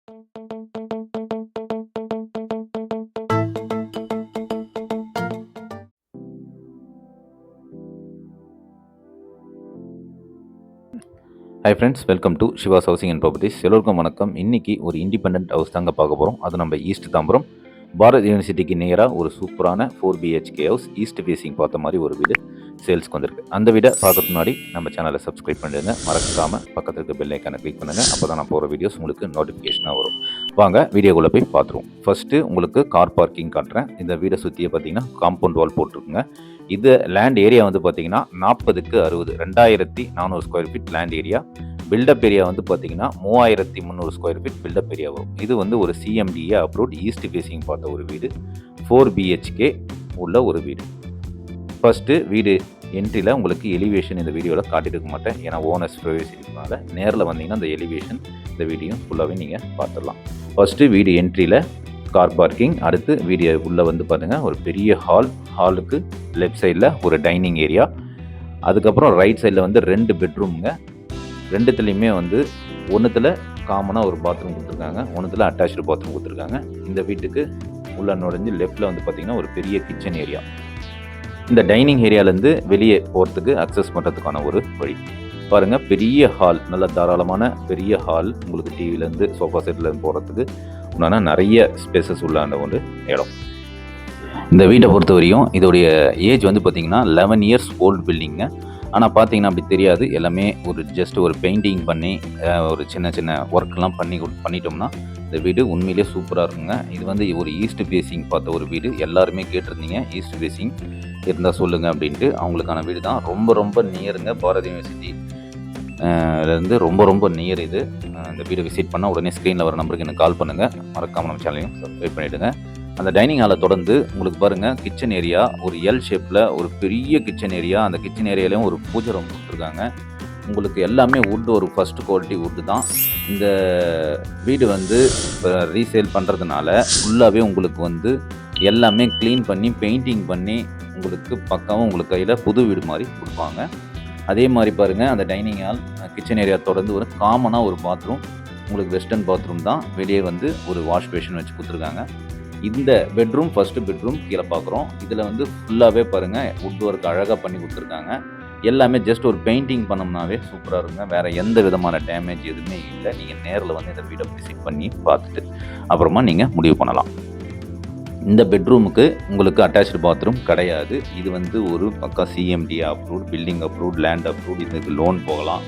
Hi friends, welcome to Siva's housing and properties. எல்லோருக்கும் வணக்கம். இன்றைக்கி ஒரு இண்டிபெண்ட் ஹவுஸ் தாங்க பார்க்க போகிறோம். அது நம்ம ஈஸ்ட் தாம்பரம் பாரத் யூனிவர்சிட்டிக்கு நேராக ஒரு சூப்பரான 4 BHK ஹவுஸ், ஈஸ்ட் ஃபேஸிங் பார்த்த மாதிரி ஒரு வீடு சேல்ஸ்க்கு வந்திருக்கு. அந்த வீடை பார்க்கறதுக்கு முன்னாடி நம்ம சேனலை சப்ஸ்கிரைப் பண்ணிடுங்க. மறக்காமல் பக்கத்தில் இருக்க பெல் ஐக்கானை கிளிக் பண்ணுங்கள். அப்போ தான் நான் போகிற வீடியோஸ் உங்களுக்கு நோட்டிஃபிகேஷனாக வரும். வாங்க வீடியோக்குள்ளே போய் பார்த்துருவோம். ஃபஸ்ட்டு உங்களுக்கு கார் பார்க்கிங் காட்டுறேன். இந்த வீடை சுற்றியே பார்த்தீங்கன்னா காம்பவுண்ட் வால் போட்டிருக்குங்க. இது லேண்ட் ஏரியா வந்து பார்த்தீங்கன்னா 40க்கு 60, 2400 square feet land area. Built up area வந்து பார்த்தீங்கன்னா 3300 ஸ்கொயர் ஃபீட் பில்டப் ஏரியா வரும். இது வந்து ஒரு CMDA அப்ரூவ்ட் ஈஸ்ட் ஃபேஸிங் பார்த்த ஒரு வீடு, 4 BHK உள்ள ஒரு வீடு. ஃபஸ்ட்டு வீடு என்ட்ரியில் உங்களுக்கு எலிவேஷன் இந்த வீடியோவில் காட்டியிருக்க மாட்டேன், ஏன்னா ஓனர்ஸ் ப்ரைவசினால. நேரில் வந்தீங்கன்னா இந்த எலிவேஷன் இந்த வீடியோ ஃபுல்லாகவே நீங்கள் பார்த்துடலாம். ஃபஸ்ட்டு வீடு என்ட்ரியில் கார் பார்க்கிங், அடுத்து வீடியோ உள்ளே வந்து பாருங்கள் ஒரு பெரிய ஹாலுக்கு லெஃப்ட் சைடில் ஒரு டைனிங் ஏரியா, அதுக்கப்புறம் ரைட் சைடில் வந்து 2 பெட்ரூமுங்க. ரெண்டுத்துலேயுமே வந்து ஒன்றுத்தில் காமனாக ஒரு பாத்ரூம் கொடுத்துருக்காங்க, ஒன்றுத்தில் அட்டாச்சு பாத்ரூம் கொடுத்துருக்காங்க. இந்த வீட்டுக்கு உள்ள நுழைஞ்சு லெஃப்ட்டில் வந்து பார்த்திங்கன்னா ஒரு பெரிய கிச்சன் ஏரியா. இந்த டைனிங் ஏரியாவிலேருந்து வெளியே போகிறதுக்கு அக்சஸ் பண்ணுறதுக்கான ஒரு வழி பாருங்கள். பெரிய ஹால், நல்ல தாராளமான பெரிய ஹால். உங்களுக்கு டிவிலேருந்து சோஃபா செட்லேருந்து போகிறதுக்கு உண்டான நிறைய ஸ்பேசஸ் உள்ள ஒரு இடம். இந்த வீட்டை பொறுத்த வரையும் இதோடைய ஏஜ் வந்து பார்த்திங்கன்னா 11 இயர்ஸ் ஓல்டு பில்டிங்க. ஆனால் பார்த்தீங்கன்னா அப்படி தெரியாது. எல்லாமே ஒரு ஜஸ்ட் ஒரு பெயிண்டிங் பண்ணி ஒரு சின்ன சின்ன ஒர்க்லாம் பண்ணிட்டோம்னா இந்த வீடு உண்மையிலே சூப்பராக இருக்குங்க. இது வந்து ஒரு ஈஸ்ட் ஃபேஸிங் பார்த்த ஒரு வீடு. எல்லாருமே கேட்டிருந்தீங்க ஈஸ்ட் ஃபேஸிங் இருந்தால் சொல்லுங்கள் அப்படின்ட்டு. அவங்களுக்கான வீடு தான். ரொம்ப நியருங்க, பாரத் யூனிவர்சிட்டி இருந்து ரொம்ப நியர் இது. இந்த வீடை விசிட் பண்ணால் உடனே ஸ்க்ரீனில் வர நம்பருக்கு எனக்கு கால் பண்ணுங்கள். மறக்காமல் நம்ம சேனலையும் சப்ஸ்கிரைப் பண்ணிவிடுங்க. அந்த டைனிங் ஹாலை தொடர்ந்து உங்களுக்கு பாருங்கள் கிச்சன் ஏரியா, ஒரு எல் ஷேப்பில் ஒரு பெரிய கிச்சன் ஏரியா. அந்த கிச்சன் ஏரியாலையும் ஒரு பூஜை ரூம் கொடுத்துருக்காங்க. உங்களுக்கு எல்லாமே வுட், ஒரு ஃபஸ்ட் குவாலிட்டி வுட்டு தான். இந்த வீடு வந்து ரீசேல் பண்ணுறதுனால ஃபுல்லாகவே உங்களுக்கு வந்து எல்லாமே க்ளீன் பண்ணி பெயிண்டிங் பண்ணி உங்களுக்கு பக்காவும் உங்களுக்கு கையில் புது வீடு மாதிரி கொடுப்பாங்க. அதே மாதிரி பாருங்கள், அந்த டைனிங் ஹால் கிச்சன் ஏரியா தொடர்ந்து ஒரு காமனாக ஒரு பாத்ரூம், உங்களுக்கு வெஸ்டர்ன் பாத்ரூம் தான். வெளியே வந்து ஒரு வாஷ் பேஷன் வச்சு கொடுத்துருக்காங்க. இந்த பெட்ரூம் ஃபஸ்ட்டு பெட்ரூம் கீழே பார்க்குறோம். இதில் வந்து ஃபுல்லாகவே பாருங்கள் வுட் ஒர்க் அழகாக பண்ணி கொடுத்துருக்காங்க. எல்லாமே ஜஸ்ட் ஒரு பெயிண்டிங் பண்ணோம்னாவே சூப்பராக இருக்குங்க. வேறு எந்த விதமான டேமேஜ் எதுவுமே இல்லை. நீங்கள் நேரில் வந்து இந்த வீடை விசிட் பண்ணி பார்த்துட்டு அப்புறமா நீங்கள் முடிவு பண்ணலாம். இந்த பெட்ரூமுக்கு உங்களுக்கு அட்டாச்சு பாத்ரூம் கிடையாது. இது வந்து ஒரு பக்கா CMDA approved, building approved, land approved. இதுக்கு லோன் போகலாம்.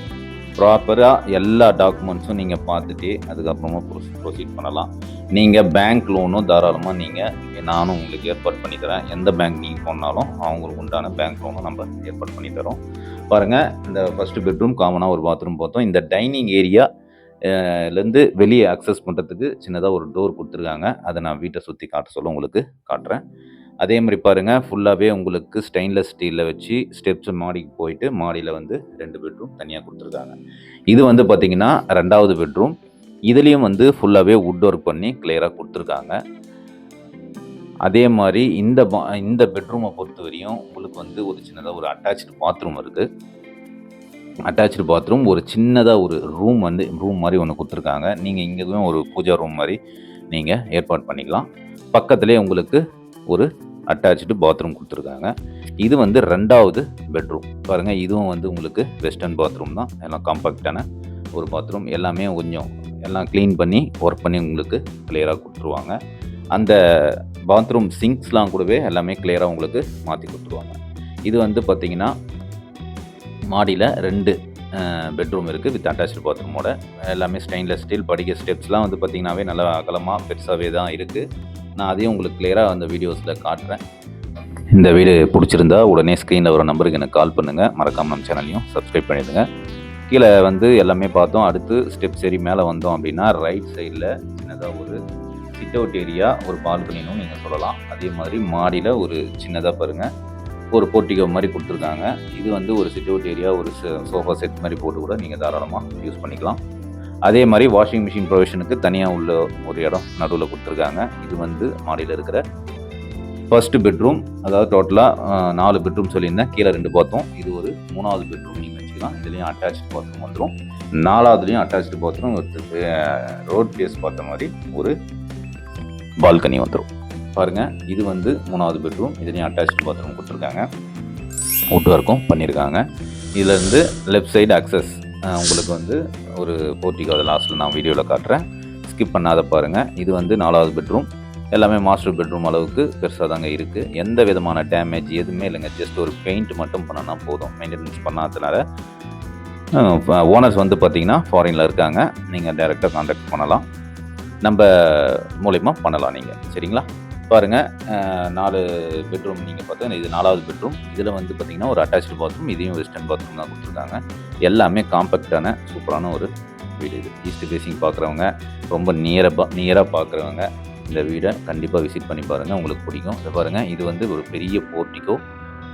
ப்ராப்பராக எல்லா டாக்குமெண்ட்ஸும் நீங்கள் பார்த்துட்டு அதுக்கப்புறமா ப்ரொசீட் பண்ணலாம். நீங்கள் பேங்க் லோனும் தாராளமாக நானும் உங்களுக்கு ஏற்பாடு பண்ணி தரேன். எந்த பேங்க் நீங்கள் போனாலும் அவங்களுக்கு உண்டான பேங்க் லோனும் நம்ம ஏற்பாடு பண்ணி தரோம். பாருங்கள், இந்த ஃபஸ்ட்டு பெட்ரூம் காமனாக ஒரு பாத்ரூம் பார்த்தோம். இந்த டைனிங் ஏரியா லேருந்து வெளியே அக்சஸ் பண்ணுறதுக்கு சின்னதாக ஒரு டோர் கொடுத்துருக்காங்க. அதை நான் வீட்டை சுற்றி காட்ட சொல்ல உங்களுக்கு காட்டுறேன். அதே மாதிரி பாருங்கள், ஃபுல்லாகவே உங்களுக்கு ஸ்டெயின்லெஸ் ஸ்டீலில் வச்சு ஸ்டெப்ஸ் மாடிக்கு போயிட்டு மாடியில் வந்து 2 பெட்ரூம் தனியாக கொடுத்துருக்காங்க. இது வந்து பார்த்திங்கன்னா 2வது பெட்ரூம். இதுலேயும் வந்து ஃபுல்லாகவே வுட் ஒர்க் பண்ணி கிளியராக கொடுத்துருக்காங்க. அதே மாதிரி இந்த பெட்ரூமை பொறுத்த வரையும் உங்களுக்கு வந்து ஒரு சின்னதாக ஒரு அட்டாச்சு பாத்ரூம் இருக்குது. அட்டாச்சு பாத்ரூம், ஒரு சின்னதாக ஒரு ரூம் மாதிரி ஒன்று கொடுத்துருக்காங்க. நீங்கள் இங்கேயும் ஒரு பூஜா ரூம் மாதிரி நீங்கள் ஏற்பாடு பண்ணிக்கலாம். பக்கத்துலேயே உங்களுக்கு ஒரு அட்டாச்சு பாத்ரூம் கொடுத்துருக்காங்க. இது வந்து 2வது பெட்ரூம். பாருங்கள், இதுவும் வந்து உங்களுக்கு வெஸ்டர்ன் பாத்ரூம் தான். எல்லாம் காம்பாக்டான ஒரு பாத்ரூம். எல்லாமே கொஞ்சம் எல்லாம் க்ளீன் பண்ணி ஒர்க் பண்ணி உங்களுக்கு கிளியராக கொடுத்துருவாங்க. அந்த பாத்ரூம் சிங்க்ஸ்லாம் கூடவே எல்லாமே கிளியராக உங்களுக்கு மாற்றி கொடுத்துருவாங்க. இது வந்து பார்த்திங்கன்னா மாடியில் 2 பெட்ரூம் இருக்குது வித் அட்டாச்சு பாத்ரூமோட. எல்லாமே ஸ்டெயின்லெஸ் ஸ்டீல். படிக்க ஸ்டெப்ஸ்லாம் வந்து பார்த்திங்கனாவே நல்லா அகலமாக பெருசாகவே தான் இருக்குது. நான் அதையும் உங்களுக்கு கிளியராக அந்த வீடியோஸில் காட்டுறேன். இந்த வீடு பிடிச்சிருந்தா உடனே ஸ்க்ரீனில் வர நம்பருக்கு எனக்கு கால் பண்ணுங்கள். மறக்காமல் நம்ம சேனலையும் சப்ஸ்கிரைப் பண்ணிடுங்க. கீழே வந்து எல்லாமே பார்த்தோம். அடுத்து ஸ்டெப்ஸ் ஏறி மேலே வந்தோம் அப்படின்னா ரைட் சைடில் சின்னதாக ஒரு சிட் அவுட் ஏரியா, ஒரு பால்கனின்னு நீங்கள் சொல்லலாம். அதே மாதிரி மாடியில் ஒரு சின்னதாக பாருங்கள் ஒரு போர்ட்டிகோ மாதிரி கொடுத்துருக்காங்க. இது வந்து ஒரு சிட் அவுட் ஏரியா, ஒரு சோஃபா செட் மாதிரி போட்டு கூட நீங்கள் தாராளமாக யூஸ் பண்ணிக்கலாம். அதே மாதிரி வாஷிங் மிஷின் ப்ரொவிஷனுக்கு தனியாக உள்ள ஒரு இடம் நடுவில் கொடுத்துருக்காங்க. இது வந்து மாடியில் இருக்கிற ஃபஸ்ட்டு பெட்ரூம். அதாவது டோட்டலாக 4 பெட்ரூம் சொல்லியிருந்தேன், கீழே 2 பார்த்தோம். இது ஒரு 3வது பெட்ரூம் நீங்கள் வச்சுக்கலாம். பண்ணிக்கலாம். இதுலேயும் அட்டாச்டு பாத்ரூம் வந்துடும். 4வதுலேயும் அட்டாச்டு பாத்ரூம், ரோட் ஃபேஸ் பார்த்த மாதிரி ஒரு பால்கனி வந்துடும். பாருங்கள், இது வந்து 3வது பெட்ரூம். இதுலேயும் அட்டாச்டு பாத்ரூம் கொடுத்துருக்காங்க, வுட் ஒர்க்கும் பண்ணியிருக்காங்க. இதுலேருந்து லெஃப்ட் சைடு அக்சஸ் உங்களுக்கு வந்து ஒரு போர்ட்டிகோ, அதை லாஸ்ட்டில் நான் வீடியோவில் காட்டுறேன், ஸ்கிப் பண்ணாத பாருங்கள். இது வந்து 4வது பெட்ரூம். எல்லாமே மாஸ்டர் பெட்ரூம் அளவுக்கு பெருசாக தாங்க இருக்குது. எந்த விதமான டேமேஜ் எதுவுமே இல்லைங்க. ஜஸ்ட் ஒரு பெயிண்ட் மட்டும் பண்ணனா போதும். மெயின்டெனன்ஸ் பண்ணாததுனால ஓனர்ஸ் வந்து பார்த்திங்கன்னா ஃபாரினில் இருக்காங்க. நீங்கள் டைரெக்டாக கான்டாக்ட் பண்ணலாம், நம்ம மூலயமா பண்ணலாம் நீங்கள். சரிங்களா? பாருங்கள், 4 பெட்ரூம் நீங்கள் பார்த்தா இது 4வது பெட்ரூம். இதில் வந்து பார்த்திங்கன்னா ஒரு அட்டாச்டு பாத்ரூம், இதையும் வெஸ்டர்ன் பாத்ரூம் தான் கொடுத்துருக்காங்க. எல்லாமே காம்பேக்டான சூப்பரான ஒரு வீடு இது. ஈஸ்ட் ஃபேஸிங் பார்க்குறவங்க, ரொம்ப நியராக பார்க்குறவங்க இந்த வீடை கண்டிப்பாக விசிட் பண்ணி பாருங்கள், உங்களுக்கு பிடிக்கும். இதை பாருங்கள், இது வந்து ஒரு பெரிய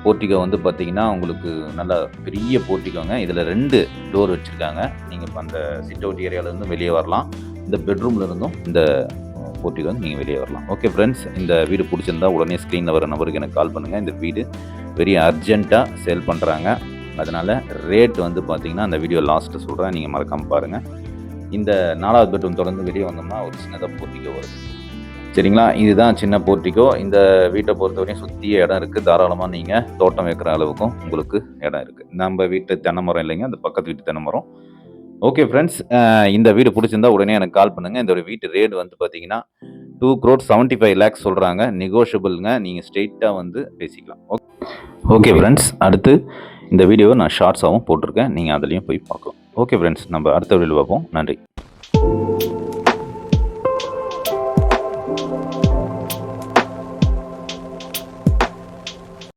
போர்ட்டிகோ வந்து பார்த்திங்கன்னா உங்களுக்கு நல்லா பெரிய போர்ட்டிகோங்க. இதில் 2 டோர் வச்சுருக்காங்க. நீங்கள் இப்போ அந்த சிட் அவுட் ஏரியாவிலேருந்து வெளியே வரலாம், இந்த பெட்ரூமில் இருந்தும் இந்த போர்ட்டிகோ வந்து நீங்கள் வெளியே வரலாம். ஓகே ஃப்ரெண்ட்ஸ், இந்த வீடு பிடிச்சிருந்தா உடனே ஸ்க்ரீனில் வர நம்பருக்கு எனக்கு கால் பண்ணுங்கள். இந்த வீடு வெரி அர்ஜென்ட்டாக சேல் பண்ணுறாங்க. அதனால் ரேட் வந்து பார்த்திங்கன்னா அந்த வீடியோ லாஸ்ட்டு சொல்கிறேன், நீங்கள் மறக்காமல் பாருங்கள். இந்த 4வது பெட்ரூம் தொடர்ந்து வெளியே வந்தோம்னா ஒரு சின்னதாக போர்ட்டிகோ வருது. சரிங்களா? இதுதான் சின்ன போர்ட்டிகோ. இந்த வீட்டை பொறுத்தவரையும் சுற்றிய இடம் இருக்குது. தாராளமாக நீங்கள் தோட்டம் வைக்கிற அளவுக்கும் உங்களுக்கு இடம் இருக்குது. நம்ம வீட்டு தென்னை மரம் இல்லைங்க, அந்த பக்கத்து வீட்டு தென்னை மரம். ஓகே ஃப்ரெண்ட்ஸ், இந்த வீடு பிடிச்சிருந்தா உடனே எனக்கு கால் பண்ணுங்கள். இந்த ஒரு வீட்டு ரேட் வந்து பார்த்தீங்கன்னா 2,75 lakhs சொல்கிறாங்க. நெகோஷியபிள்ங்க, நீங்கள் ஸ்ட்ரெயிட்டாக வந்து பேசிக்கலாம். ஓகே ஃப்ரெண்ட்ஸ், அடுத்து இந்த வீடியோவை நான் ஷார்ட்ஸாகவும் போட்டிருக்கேன், நீங்கள் அதுலேயும் போய் பார்க்கலாம். ஓகே ஃப்ரெண்ட்ஸ், நம்ம அடுத்த வீடியோவில் பார்ப்போம். நன்றி.